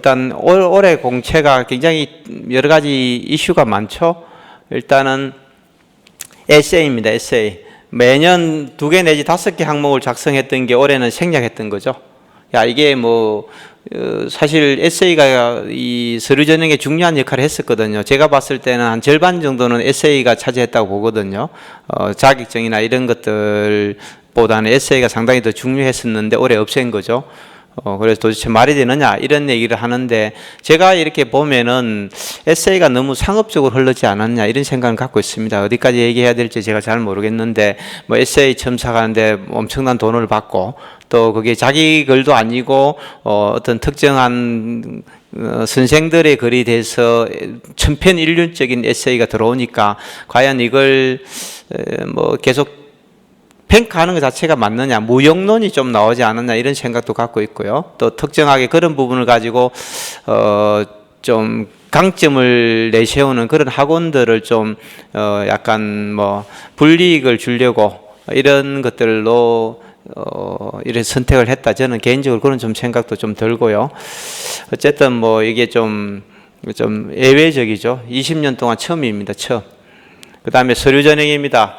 일단 올해 공채가 굉장히 여러 가지 이슈가 많죠. 일단은 에세이입니다. 에세이. 매년 2개 내지 5개 항목을 작성했던 게 올해는 생략했던 거죠. 야, 이게 뭐 사실 에세이가 이 서류 전형에 중요한 역할을 했었거든요. 제가 봤을 때는 한 절반 정도는 에세이가 차지했다고 보거든요. 자격증이나 이런 것들보다는 에세이가 상당히 더 중요했었는데 올해 없앤 거죠. 그래서 도대체 말이 되느냐 이런 얘기를 하는데, 제가 이렇게 보면은 에세이가 너무 상업적으로 흐르지 않았냐 이런 생각을 갖고 있습니다. 어디까지 얘기해야 될지 제가 잘 모르겠는데, 뭐 에세이 첨삭하는데 엄청난 돈을 받고, 또 그게 자기 글도 아니고 어떤 특정한 선생들의 글이 돼서 천편일률적인 에세이가 들어오니까 과연 이걸 뭐 계속 평가하는 것 자체가 맞느냐, 무용론이 좀 나오지 않았냐 이런 생각도 갖고 있고요. 또 특정하게 그런 부분을 가지고 좀 강점을 내세우는 그런 학원들을 좀 약간 뭐 불이익을 주려고 이런 것들로 이런 선택을 했다. 저는 개인적으로 그런 좀 생각도 좀 들고요. 어쨌든 뭐 이게 좀 예외적이죠. 20년 동안 처음입니다. 처음. 그 다음에 서류 전형입니다.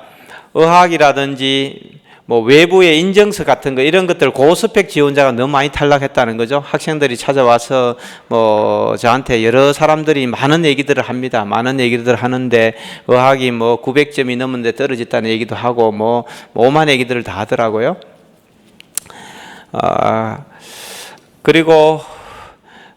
의학이라든지 뭐 외부의 인증서 같은 거 이런 것들 고스펙 지원자가 너무 많이 탈락했다는 거죠. 학생들이 찾아와서 뭐 저한테 여러 사람들이 많은 얘기들을 합니다. 많은 얘기들을 하는데 의학이 뭐 900점이 넘었는데 떨어졌다는 얘기도 하고 뭐 오만 얘기들을 다 하더라고요. 그리고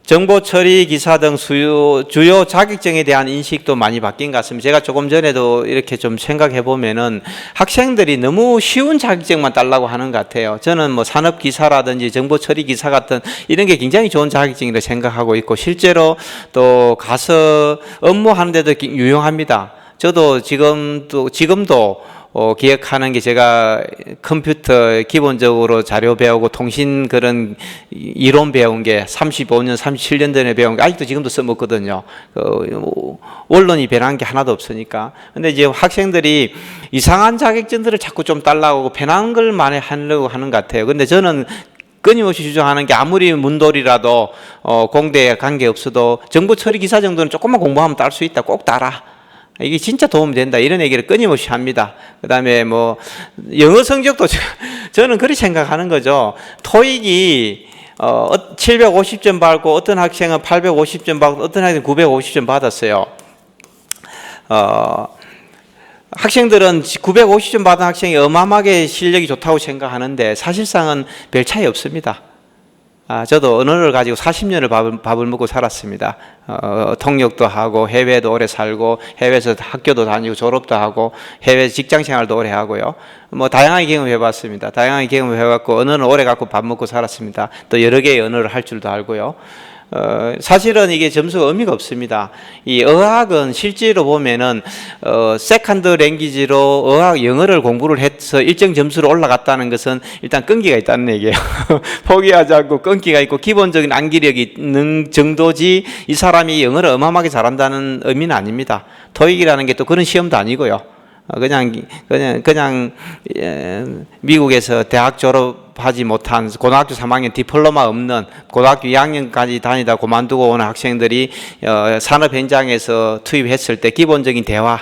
정보 처리 기사 등 주요 자격증에 대한 인식도 많이 바뀐 것 같습니다. 제가 조금 전에도 이렇게 좀 생각해 보면은 학생들이 너무 쉬운 자격증만 달라고 하는 것 같아요. 저는 뭐 산업 기사라든지 정보 처리 기사 같은 이런 게 굉장히 좋은 자격증이라고 생각하고 있고, 실제로 또 가서 업무하는 데도 유용합니다. 저도 지금도 기억하는 게, 제가 컴퓨터 기본적으로 자료 배우고 통신 그런 이론 배운 게 35년, 37년 전에 배운 게 아직도 지금도 써먹거든요. 원론이 변한 게 하나도 없으니까. 근데 이제 학생들이 이상한 자격증들을 자꾸 좀 달라고 편한 걸 많이 하려고 하는 것 같아요. 근데 저는 끊임없이 주장하는 게, 아무리 문돌이라도 공대에 관계없어도 정보 처리 기사 정도는 조금만 공부하면 딸 수 있다. 꼭 따라. 이게 진짜 도움이 된다 이런 얘기를 끊임없이 합니다. 그 다음에 뭐 영어 성적도 저는 그렇게 생각하는 거죠. 토익이 750점 받고 어떤 학생은 850점 받고 어떤 학생은 950점 받았어요. 학생들은 950점 받은 학생이 어마어마하게 실력이 좋다고 생각하는데 사실상은 별 차이 없습니다. 저도 언어를 가지고 40년을 밥을 먹고 살았습니다. 통역도 하고 해외도 오래 살고 해외에서 학교도 다니고 졸업도 하고 해외 직장 생활도 오래 하고요. 뭐 다양하게 경험해 봤습니다. 다양하게 경험해 봤고 언어는 오래 갖고 밥 먹고 살았습니다. 또 여러 개의 언어를 할 줄도 알고요. 사실은 이게 점수가 의미가 없습니다. 이 의학은 실제로 보면은 세컨드 랭귀지로 의학 영어를 공부를 해서 일정 점수로 올라갔다는 것은 일단 끈기가 있다는 얘기예요. 포기하지 않고 끈기가 있고 기본적인 암기력이 있는 정도지 이 사람이 영어를 어마어마하게 잘한다는 의미는 아닙니다. 토익이라는 게 또 그런 시험도 아니고요. 그냥 미국에서 대학 졸업하지 못한 고등학교 3학년 디플로마 없는 고등학교 2학년까지 다니다 그만두고 오는 학생들이 산업 현장에서 투입했을 때 기본적인 대화,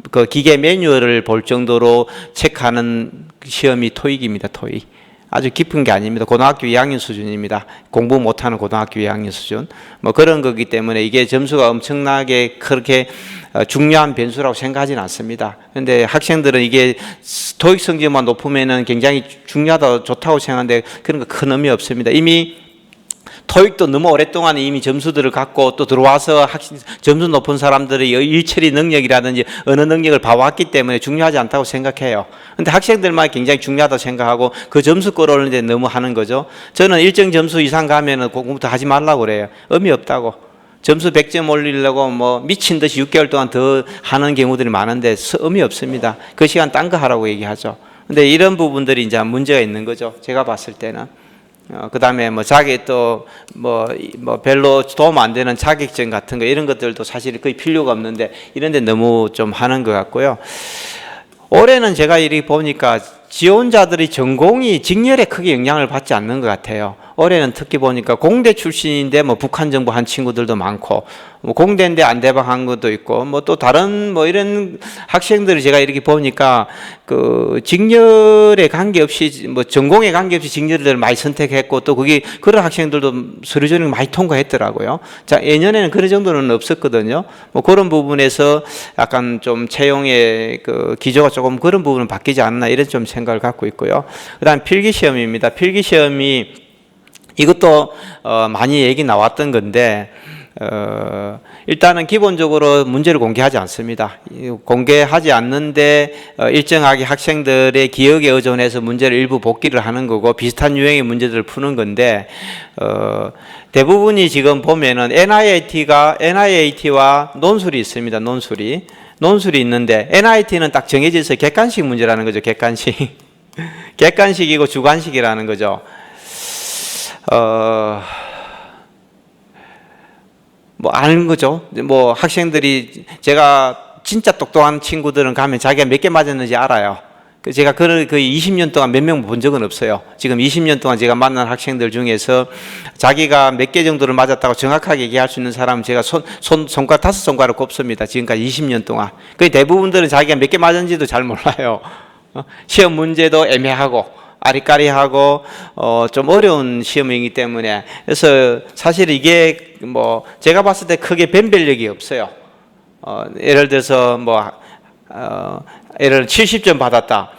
그 기계 매뉴얼을 볼 정도로 체크하는 시험이 토익입니다. 토익. 아주 깊은 게 아닙니다. 고등학교 2학년 수준입니다. 공부 못하는 고등학교 2학년 수준. 뭐 그런 거기 때문에 이게 점수가 엄청나게 그렇게 중요한 변수라고 생각하지는 않습니다. 그런데 학생들은 이게 토익 성적만 높으면은 굉장히 중요하다, 좋다고 생각하는데 그런 거 큰 의미 없습니다. 이미 토익도 너무 오랫동안 이미 점수들을 갖고 또 들어와서 점수 높은 사람들의 일처리 능력이라든지 언어 능력을 봐왔기 때문에 중요하지 않다고 생각해요. 근데 학생들만 굉장히 중요하다고 생각하고 그 점수 끌어오는데 너무 하는 거죠. 저는 일정 점수 이상 가면은 공부부터 하지 말라고 그래요. 의미 없다고. 점수 100점 올리려고 뭐 미친 듯이 6개월 동안 더 하는 경우들이 많은데 의미 없습니다. 그 시간 딴 거 하라고 얘기하죠. 근데 이런 부분들이 이제 문제가 있는 거죠. 제가 봤을 때는. 그 다음에 뭐 자기 또 뭐 별로 도움 안 되는 자격증 같은 거 이런 것들도 사실 거의 필요가 없는데 이런 데 너무 좀 하는 것 같고요. 올해는 제가 이렇게 보니까 지원자들이 전공이 직렬에 크게 영향을 받지 않는 것 같아요. 올해는 특히 보니까 공대 출신인데 뭐 북한 정부 한 친구들도 많고, 뭐 공대인데 안 대박한 것도 있고, 뭐 또 다른 뭐 이런 학생들을 제가 이렇게 보니까 그 직렬에 관계없이 뭐 전공에 관계없이 직렬을 많이 선택했고, 또 그게 그런 학생들도 서류 전형 많이 통과했더라고요. 자, 예년에는 그런 정도는 없었거든요. 뭐 그런 부분에서 약간 좀 채용의 그 기조가 조금 그런 부분은 바뀌지 않나 이런 좀 생각을 갖고 있고요. 그다음 필기 시험입니다. 필기 시험이 이것도 많이 얘기 나왔던 건데, 일단은 기본적으로 문제를 공개하지 않습니다. 공개하지 않는데 일정하게 학생들의 기억에 의존해서 문제를 일부 복기를 하는 거고, 비슷한 유형의 문제들을 푸는 건데, 대부분이 지금 보면은 NIAT와 논술이 있습니다. 논술이 있는데, NIT는 딱 정해져 있어요. 객관식 문제라는 거죠. 객관식. 객관식이고 주관식이라는 거죠. 뭐 아는 거죠. 뭐 학생들이, 제가 진짜 똑똑한 친구들은 가면 자기가 몇 개 맞았는지 알아요. 제가 거의 20년 동안 몇 명 본 적은 없어요. 지금 20년 동안 제가 만난 학생들 중에서 자기가 몇 개 정도를 맞았다고 정확하게 얘기할 수 있는 사람은 제가 손가락 5손가락 꼽습니다. 지금까지 20년 동안. 거의 대부분들은 자기가 몇 개 맞았는지도 잘 몰라요. 시험 문제도 애매하고 아리까리하고 좀 어려운 시험이기 때문에, 그래서 사실 이게 뭐 제가 봤을 때 크게 변별력이 없어요. 예를 들어서 뭐 예를 70점 받았다.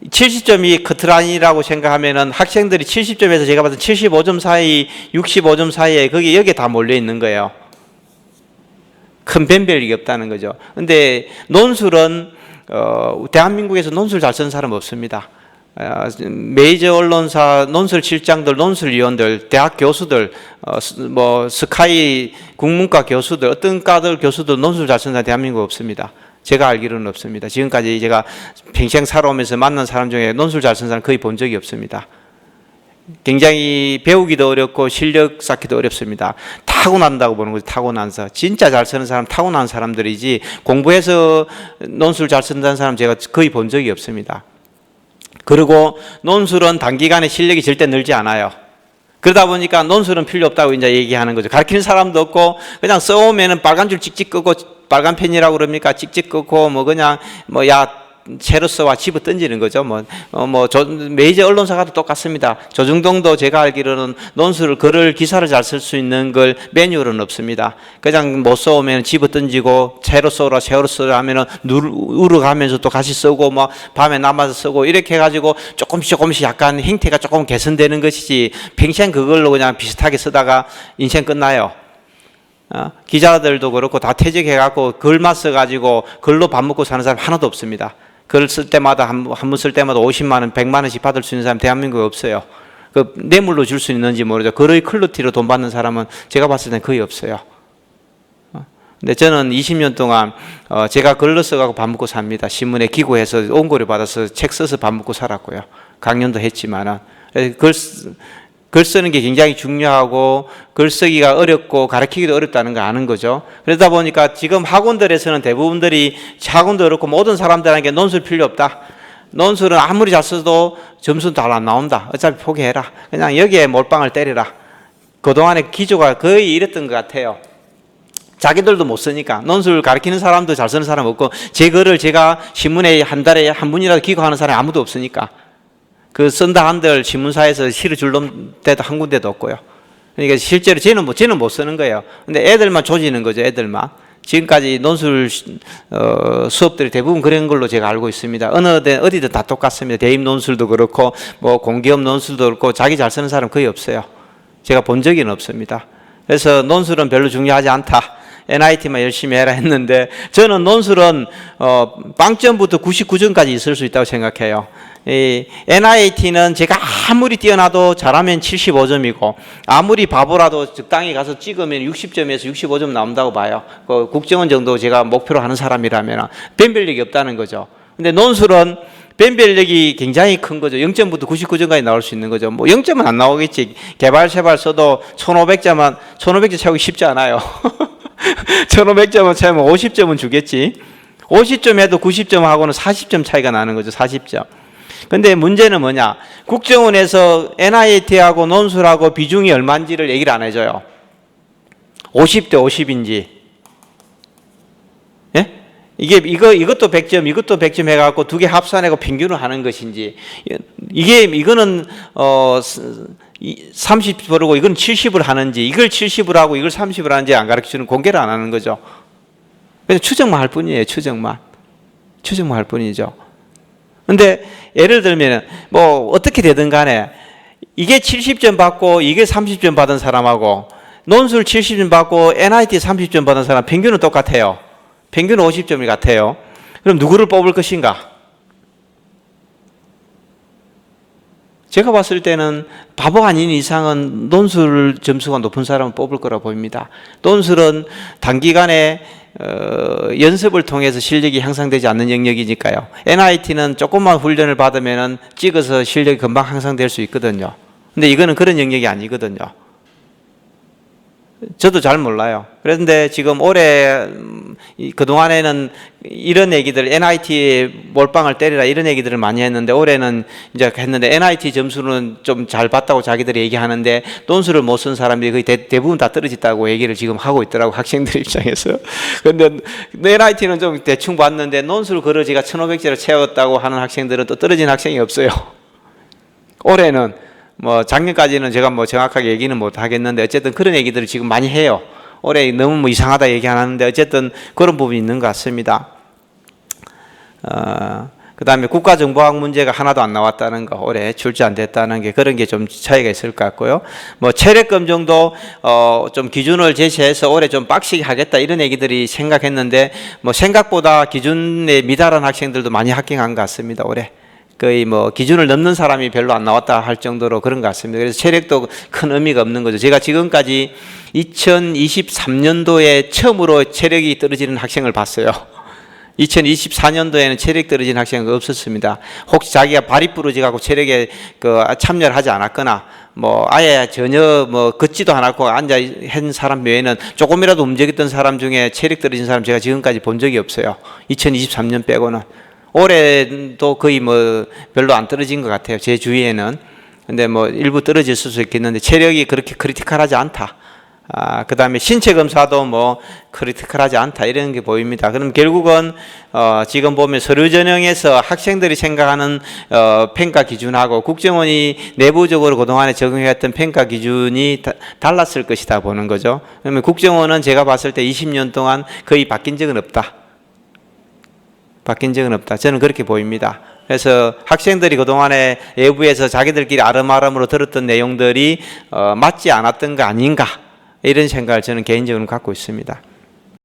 70점이 커트라인이라고 생각하면은 학생들이 70점에서 제가 봤을 때 75점 사이, 65점 사이에 거기 여기에 다 몰려 있는 거예요. 큰 변별력이 없다는 거죠. 근데 논술은 대한민국에서 논술 잘 쓰는 사람 없습니다. 메이저 언론사 논술 실장들, 논술위원들, 대학 교수들, 뭐 스카이 국문과 교수들, 어떤 과들 교수들 논술 잘 쓰는 사람 대한민국 없습니다. 제가 알기로는 없습니다. 지금까지 제가 평생 살아오면서 만난 사람 중에 논술 잘 쓰는 사람 거의 본 적이 없습니다. 굉장히 배우기도 어렵고 실력 쌓기도 어렵습니다. 타고난다고 보는 거죠. 타고난서. 진짜 잘 쓰는 사람, 타고난 사람들이지 공부해서 논술 잘 쓴다는 사람 제가 거의 본 적이 없습니다. 그리고 논술은 단기간에 실력이 절대 늘지 않아요. 그러다 보니까 논술은 필요 없다고 이제 얘기하는 거죠. 가르치는 사람도 없고 그냥 써오면은 빨간 줄 찍찍 끄고, 빨간 펜이라고 그럽니까? 찍찍 끄고 뭐 그냥 채로 써와 집어 던지는 거죠. 메이저 언론사가도 똑같습니다. 조중동도 제가 알기로는 논술을, 글을, 기사를 잘 쓸 수 있는 걸 메뉴로는 없습니다. 그냥 못 써오면 집어 던지고 채로 써라, 세월호 써라 하면은 울어가면서 또 같이 쓰고 뭐 밤에 남아서 쓰고 이렇게 해가지고 조금씩 약간 행태가 조금 개선되는 것이지, 평생 그걸로 그냥 비슷하게 쓰다가 인생 끝나요. 기자들도 그렇고 다 퇴직해갖고 글만 써가지고 글로 밥 먹고 사는 사람 하나도 없습니다. 글 쓸 때마다 한 번 쓸 때마다 50만 원, 100만 원씩 받을 수 있는 사람 대한민국에 없어요. 그 뇌물로 줄 수 있는지 모르죠. 글의 퀄리티로 돈 받는 사람은 제가 봤을 땐 거의 없어요. 근데 저는 20년 동안 제가 글로 써가고 밥 먹고 삽니다. 신문에 기고해서 온고료 받아서 책 써서 밥 먹고 살았고요. 강연도 했지만은 글 쓰는 게 굉장히 중요하고 글 쓰기가 어렵고 가르치기도 어렵다는 걸 아는 거죠. 그러다 보니까 지금 학원들에서는 대부분들이, 학원도 그렇고 모든 사람들에게 논술 필요 없다. 논술은 아무리 잘 써도 점수는 잘 안 나온다. 어차피 포기해라. 그냥 여기에 몰빵을 때리라. 그동안의 기조가 거의 이랬던 것 같아요. 자기들도 못 쓰니까. 논술 가르치는 사람도 잘 쓰는 사람 없고, 제 글을 제가 신문에 한 달에 한 분이라도 기고하는 사람이 아무도 없으니까. 그 쓴다 한들 신문사에서 실어 줄 때도 한 군데도 없고요. 그러니까 실제로 저는 못 쓰는 거예요. 근데 애들만 조지는 거죠. 애들만. 지금까지 논술 수업들이 대부분 그런 걸로 제가 알고 있습니다. 어디든 다 똑같습니다. 대입 논술도 그렇고 뭐 공기업 논술도 그렇고 자기 잘 쓰는 사람 거의 없어요. 제가 본 적은 없습니다. 그래서 논술은 별로 중요하지 않다. NIT만 열심히 해라 했는데, 저는 논술은 빵점부터 99점까지 있을 수 있다고 생각해요. NIT는 제가 아무리 뛰어나도 잘하면 75점이고 아무리 바보라도 적당히 가서 찍으면 60점에서 65점 나온다고 봐요. 그 국정원 정도 제가 목표로 하는 사람이라면 변별력이 없다는 거죠. 근데 논술은 변별력이 굉장히 큰 거죠. 0점부터 99점까지 나올 수 있는 거죠. 뭐 0점은 안 나오겠지. 개발 써도 1500점 채우기 쉽지 않아요. 1500점은 채우면 50점은 주겠지. 50점 해도 90점하고는 40점 차이가 나는 거죠. 40점. 근데 문제는 뭐냐? 국정원에서 NIT하고 논술하고 비중이 얼마인지를 얘기를 안 해줘요. 50대 50인지. 예? 이것도 100점, 이것도 100점 해갖고 두 개 합산하고 평균을 하는 것인지. 이거는, 30%고 이건 70을 하는지, 이걸 70을 하고 이걸 30을 하는지 안 가르쳐주는 공개를 안 하는 거죠. 그래서 추정만 할 뿐이에요, 추정만. 추정만 할 뿐이죠. 근데 예를 들면 뭐 어떻게 되든 간에 이게 70점 받고 이게 30점 받은 사람하고 논술 70점 받고 NIT 30점 받은 사람 평균은 똑같아요. 평균은 50점이 같아요. 그럼 누구를 뽑을 것인가? 제가 봤을 때는 바보 아닌 이상은 논술 점수가 높은 사람을 뽑을 거라고 보입니다. 논술은 단기간에 연습을 통해서 실력이 향상되지 않는 영역이니까요. NIT는 조금만 훈련을 받으면 찍어서 실력이 금방 향상될 수 있거든요. 근데 이거는 그런 영역이 아니거든요. 저도 잘 몰라요. 그런데 지금 올해 그동안에는 이런 얘기들 NIT 몰빵을 때리라 이런 얘기들을 많이 했는데 올해는 이제 했는데 NIT 점수는 좀 잘 봤다고 자기들이 얘기하는데 논술을 못 쓴 사람들이 거의 대부분 다 떨어졌다고 얘기를 지금 하고 있더라고 학생들 입장에서. 그런데 NIT는 좀 대충 봤는데 논술 거러지가 1,500제를 채웠다고 하는 학생들은 또 떨어진 학생이 없어요. 올해는 뭐 작년까지는 제가 뭐 정확하게 얘기는 못 하겠는데 어쨌든 그런 얘기들을 지금 많이 해요. 올해 너무 뭐 이상하다 얘기 안 하는데 어쨌든 그런 부분이 있는 것 같습니다. 그 다음에 국가정보학 문제가 하나도 안 나왔다는 거, 올해 출제 안 됐다는 게 그런 게 좀 차이가 있을 것 같고요. 뭐 체력검 정도 좀 기준을 제시해서 올해 좀 빡시게 하겠다 이런 얘기들이 생각했는데 뭐 생각보다 기준에 미달한 학생들도 많이 합격한 것 같습니다. 올해. 거의 뭐 기준을 넘는 사람이 별로 안 나왔다 할 정도로 그런 것 같습니다. 그래서 체력도 큰 의미가 없는 거죠. 제가 지금까지 2023년도에 처음으로 체력이 떨어지는 학생을 봤어요. 2024년도에는 체력 떨어진 학생은 없었습니다. 혹시 자기가 발이 부러지고 체력에 참여를 하지 않았거나 뭐 아예 전혀 뭐 걷지도 않았고 앉아 한 사람 외에는 조금이라도 움직였던 사람 중에 체력 떨어진 사람 제가 지금까지 본 적이 없어요. 2023년 빼고는. 올해도 거의 뭐 별로 안 떨어진 것 같아요. 제 주위에는. 근데 뭐 일부 떨어졌을 수 있겠는데 체력이 그렇게 크리티컬하지 않다. 그 다음에 신체 검사도 뭐 크리티컬하지 않다. 이런 게 보입니다. 그럼 결국은 지금 보면 서류 전형에서 학생들이 생각하는 평가 기준하고 국정원이 내부적으로 그동안에 적용해왔던 평가 기준이 달랐을 것이다 보는 거죠. 그러면 국정원은 제가 봤을 때 20년 동안 거의 바뀐 적은 없다. 바뀐 적은 없다. 저는 그렇게 보입니다. 그래서 학생들이 그동안에 외부에서 자기들끼리 아름아름으로 들었던 내용들이 맞지 않았던 거 아닌가 이런 생각을 저는 개인적으로 갖고 있습니다.